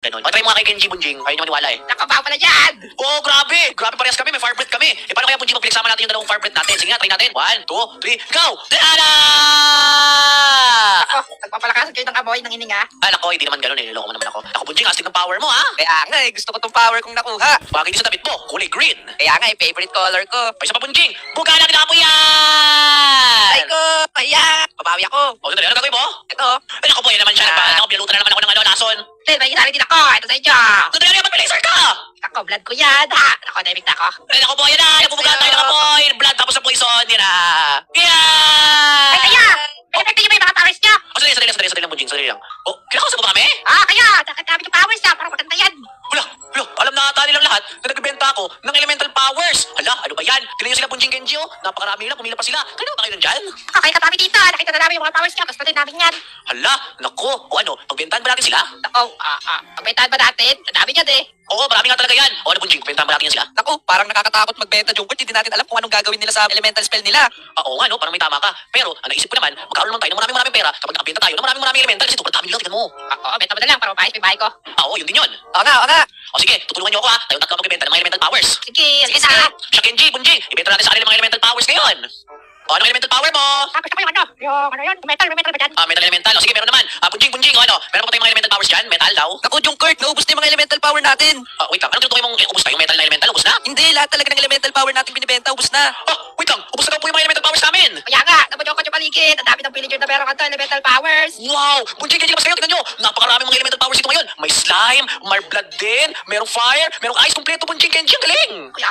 ganun. O, try mo nga kay Kenji, Bunjing. Ayaw niyo maniwala eh. Nakabaw pala dyan! Oh, grabe! Grabe parehas kami, may fire breath kami. Eh, paano kaya Bunjing pag pinagsama natin yung dalawang fire breath natin? Sige nga, try natin. 1, 2, 3, go! Diana! Ako, nagpapalakasan kayo ng amoy ng hininga. Ah, nako, hindi naman ganun eh. Niloko mo naman ako. Ako, Bunjing, astig ng power mo, ha? Kaya nga eh, gusto ko tong power kong nakuha. Bagay din sa damit mo, kulay green. Kaya nga eh, favorite color ko. Ay, isa pa, Bunjing! Buga natin ang apoy yan! Ay ko! Kaya! Babawi ako. O, sandali, ano gagawin mo? Ito. Ay, naku po, yan naman siya. Ako, binalutan na naman ako ng ano, lason. Then, may ginari din ako. Ito sa inyo. Sandali, ano, ba't may laser ka? Ako, blood ko yan. Ha? Ako, naimik na ako. Ay, naku po, yan na. Nabubuga tayo ng apoy. Blood tapos sa poison. Yan na. Yan! Ay, kaya! Pinapekti niyo ba yung mga powers niyo? O, sandali lang, Bunjing. Sandali lang. O, kinakausap mo ba kami? Ah, kaya! Nakadami yung powers niya. Parang maganda yan. Wala, alam na ata nilang lahat na nagbibenta ako ng elemental powers. Hala, ano ba yan? Tignan nyo sila, Bunjing Genji, oh. Napakarami nila, pumila pa sila. Kanina ba kayo nandyan? Okay, katami dito. Nakita na namin yung mga powers niya. Gusto din namin yan. Hala, nako. O ano, pagbentahan ba natin sila? Ako, pagbentahan ba natin? Ang dami niyan eh. Oo, marami nga talaga yan. O ano, Bunjing, bentahan ba natin yan sila? Naku, parang nakakatakot magbenta, Jungkook. Hindi natin alam kung anong gagawin nila sa elemental spell nila. Oo nga, no, parang may tama ka. Pero, ang naisip ko naman, magkaroon naman tayo ng maraming pera kapag nakabenta tayo ng maraming elemental kasi sobrang dami nila, tignan mo. Oo, benta mo na lang para mapahit yung bahay ko. Oo, yun din yun. Oo nga. O sige, tutulungan niyo ako ha. Tayong tatlo magbibenta ng mga elemental powers. Sige, sige na. Siya, Kenji, Bunjing, ibenta natin sa kanila mga elemental powers ngayon. O, anong elemental power mo? Gusto ko yung ano? Yung ano yun? Metal ba dyan? Metal elemental. O sige, meron naman. Bunjing, o ano? Meron pa tayong mga elemental powers dyan? Metal daw? Naku, Jungkook, naubos na yung mga elemental power natin. Wait lang. Anong tinutukoy mong ubus na? Yung metal na elemental, ubus na? Hindi, lahat talaga ng elemental power natin binibenta, ubos na. Wait lang. Ubus na daw po yung mga elemental powers namin. Kaya nga, nabudyok ko yung paligid. Ang dami ng villager na meron kanto, elemental powers. Wow! Bunjing, Kenji, labas kayo. Tignan nyo. Napakaraming mga elemental powers dito ngayon. May slime, may blood din, merong fire, merong ice. Kompleto, Bunjing, Kenji. Ang galing! Kaya